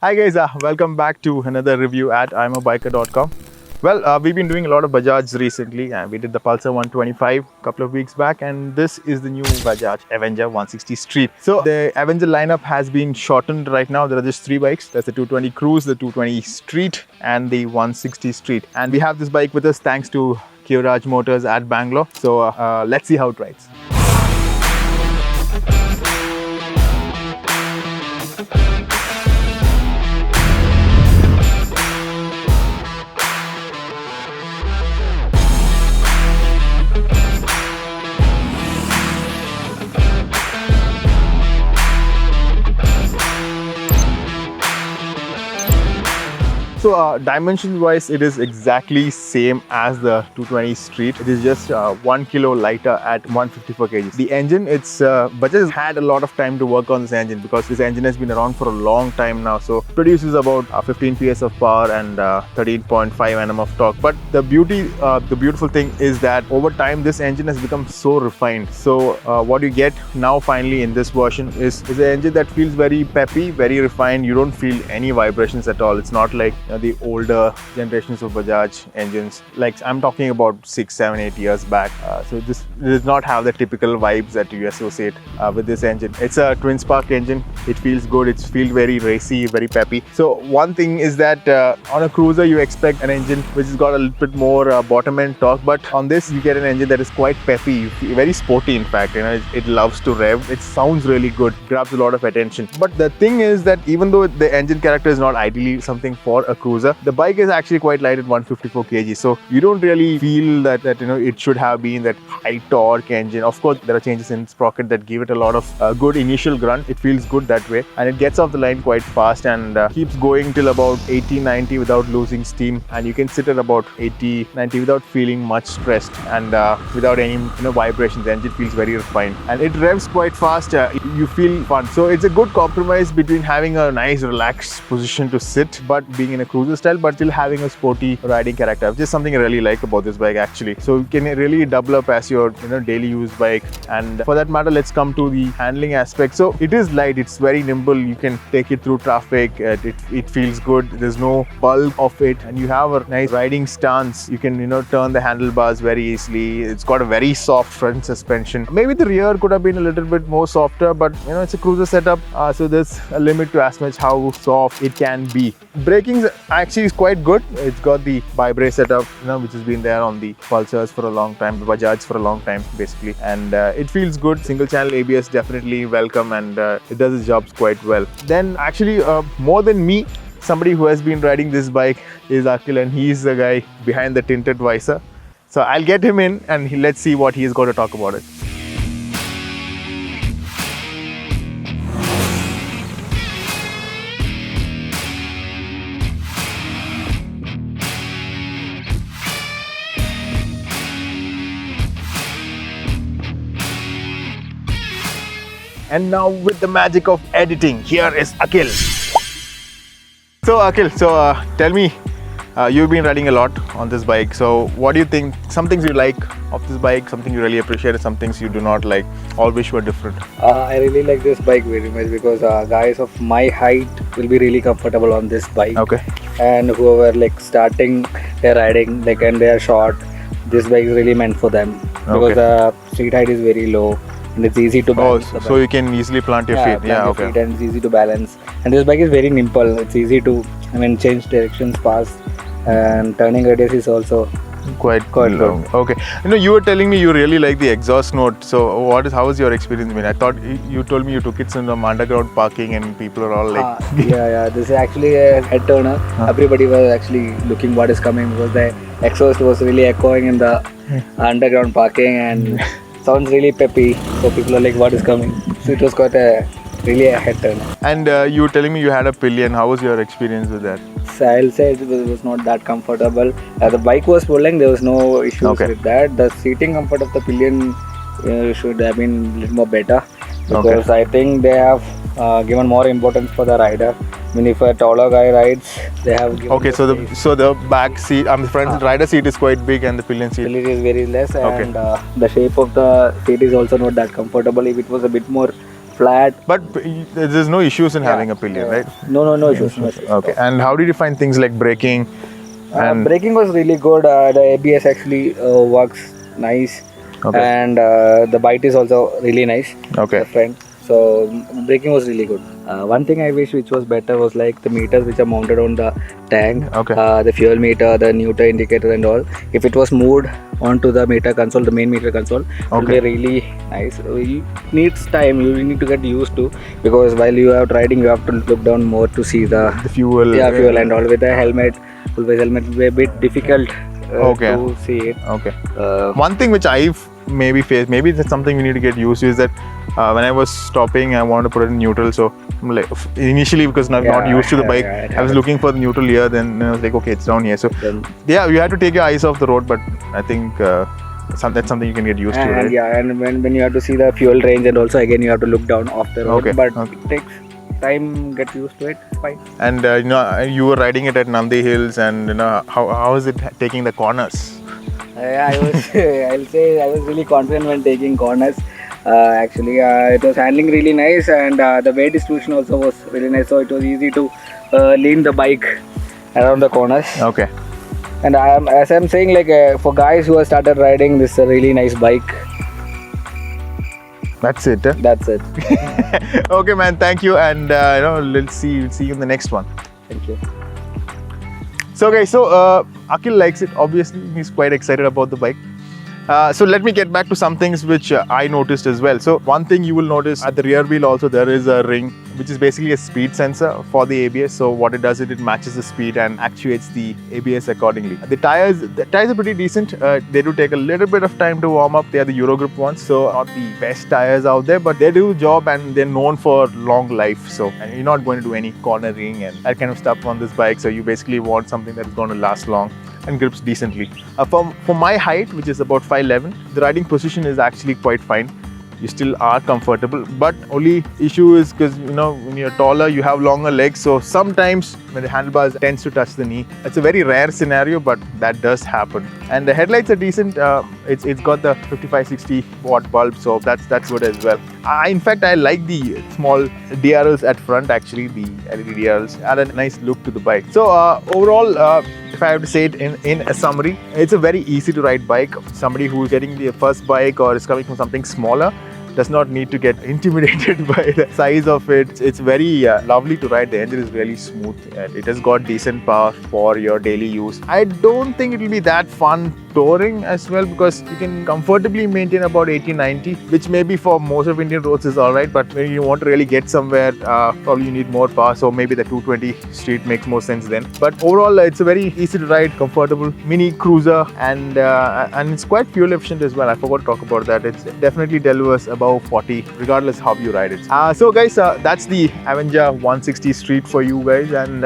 Hi guys, welcome back to another review at IAMABIKER.com. Well, we've been doing a lot of Bajaj recently, and we did the Pulsar 125 a couple of weeks back, and this is the new Bajaj Avenger 160 Street. So the Avenger lineup has been shortened right now. There are just 3 bikes. There's the 220 Cruise, the 220 Street, and the 160 Street. And we have this bike with us thanks to Bajaj Motors at Bangalore. So let's see how it rides. So dimensions wise, it is exactly same as the 220 Street. It is just 1 kilo lighter at 154 kg. The engine, Bajaj has had a lot of time to work on this engine because this engine has been around for a long time now. So it produces about 15 PS of power and 13.5 Nm of torque. But the beautiful thing is that over time this engine has become so refined. So what you get now finally in this version is an engine that feels very peppy, very refined. You don't feel any vibrations at all. It's not like the older generations of Bajaj engines, like I'm talking about 6, 7, 8 years back. So this does not have the typical vibes that you associate with this engine. It's a twin spark engine. It feels good. It feels very racy, very peppy. So one thing is that on a cruiser you expect an engine which has got a little bit more bottom end torque, but on this you get an engine that is quite peppy, very sporty. In fact, it loves to rev. It sounds really good, grabs a lot of attention. But the thing is that even though the engine character is not ideally something for a cruiser, the bike is actually quite light at 154 kg, so you don't really feel that it should have been that high torque engine. Of course, there are changes in sprocket that give it a lot of good initial grunt. It feels good that way, and it gets off the line quite fast and keeps going till about 80-90 without losing steam, and you can sit at about 80-90 without feeling much stressed and without any vibrations. The engine feels very refined and it revs quite fast. You feel fun. So it's a good compromise between having a nice relaxed position to sit but being in a cruiser style, but still having a sporty riding character, which is something I really like about this bike actually. So you can really double up as your daily use bike. And for that matter, let's come to the handling aspect. So it is light, it's very nimble. You can take it through traffic. It feels good. There's no bulk of it, and you have a nice riding stance. You can turn the handlebars very easily. It's got a very soft front suspension. Maybe the rear could have been a little bit more softer, but it's a cruiser setup, so there's a limit to as much how soft it can be. Braking actually is quite good. It's got the bi-brake setup, which has been there on the Pulsars for a long time, the Bajaj for a long time basically, and it feels good. Single channel ABS definitely welcome, and it does its jobs quite well. Then actually more than me, somebody who has been riding this bike is Akhil, and he's the guy behind the tinted visor. So I'll get him in and let's see what he's got to talk about it. And now with the magic of editing, here is Akhil. So Akhil, tell me, you've been riding a lot on this bike. So what do you think? Some things you like of this bike, something you really appreciate, some things you do not like, or wish were different? I really like this bike very much because guys of my height will be really comfortable on this bike. Okay. And whoever starting their riding, and they are short, this bike is really meant for them because the seat height is very low. And it's easy to balance. Oh, so you can easily plant your feet. Yeah, okay. Feet, and it's easy to balance. And this bike is very nimble. It's easy to, change directions fast, and turning radius is also quite long. Okay. You were telling me you really like the exhaust note. So how was your experience? I thought you told me you took it in some underground parking and people are all like... yeah. This is actually a head turner. Everybody was actually looking what is coming because the exhaust was really echoing in the underground parking and sounds really peppy. So people are like, what is coming? So it was quite really a head turner. And you were telling me you had a pillion. How was your experience with that? So I'll say it was not that comfortable. The bike was pulling, there was no issues with that. The seating comfort of the pillion should have been a little more better because I think they have given more importance for the rider. If a taller guy rides, they have given so the back seat, the front rider seat is quite big and the pillion seat is very less, and the shape of the seat is also not that comfortable. If it was a bit more flat. But there's no issues in having a pillion, right? No issues. No issues. Okay. And how did you find things like braking? And Braking was really good. The ABS actually works nice, Okay. and the bite is also really nice. Okay. The front. So braking was really good. One thing I wish which was better was like the meters which are mounted on the tank. Okay. The fuel meter, the Newton indicator, and all. If it was moved onto the meter console, the main meter console, it would be really nice. It needs time. You need to get used to, because while you are riding, you have to look down more to see the fuel. fuel and all. With the helmet, full-face helmet, will be a bit difficult to see it. Okay. One thing which I've maybe faced, maybe that's something we need to get used to, is that when I was stopping, I wanted to put it in neutral. So like initially, because I'm not used to the bike, I was looking for the neutral here. Then I was like, okay, it's down here. So yeah, you had to take your eyes off the road. But I think that's something you can get used to, right? Yeah, and when you have to see the fuel range, and also again you have to look down off the road. Okay. But it takes time, get used to it. It's fine. And you were riding it at Nandi Hills, and how is it taking the corners? I was I'll say I was really confident when taking corners. Actually, it was handling really nice, and the weight distribution also was really nice. So it was easy to lean the bike around the corners. Okay. And as I'm saying, like for guys who have started riding, this is a really nice bike. That's it. That's it. Okay, man. Thank you, and let's see you in the next one. Thank you. So guys, Akhil likes it. Obviously, he's quite excited about the bike. So let me get back to some things which I noticed as well. So one thing you will notice at the rear wheel also, there is a ring which is basically a speed sensor for the ABS. So what it does is it matches the speed and actuates the ABS accordingly. The tires are pretty decent. They do take a little bit of time to warm up. They are the Eurogrip ones, so not the best tires out there, but they do job, and they're known for long life. So and you're not going to do any cornering and that kind of stuff on this bike. So you basically want something that's going to last long and grips decently. For my height, which is about 5'11", the riding position is actually quite fine. You still are comfortable, but only issue is because when you're taller, you have longer legs, so sometimes when the handlebars tends to touch the knee. It's a very rare scenario, but that does happen. And the headlights are decent. It's got the 55-60 watt bulb, so that's good as well. In fact, I like the small DRLs at front. Actually, the LED DRLs add a nice look to the bike. So overall, if I have to say it in a summary, it's a very easy to ride bike. Somebody who's getting their first bike or is coming from something smaller does not need to get intimidated by the size of it. It's very lovely to ride. The engine is really smooth. It has got decent power for your daily use. I don't think it will be that fun touring as well, because you can comfortably maintain about 80-90, which maybe for most of Indian roads is alright, but when you want to really get somewhere, probably you need more power, so maybe the 220 street makes more sense then. But overall, it's a very easy to ride, comfortable mini cruiser, and it's quite fuel efficient as well. I forgot to talk about that. It definitely delivers above 40 regardless how you ride it. So guys, that's the Avenger 160 Street for you guys, and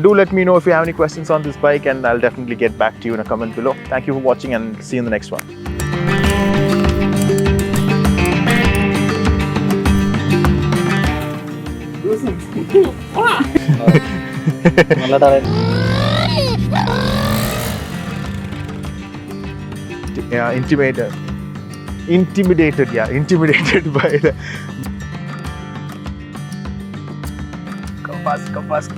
do let me know if you have any questions on this bike, and I'll definitely get back to you in a comment below. Thank you for watching, and see you in the next one. Yeah, intimidated by the... Come fast.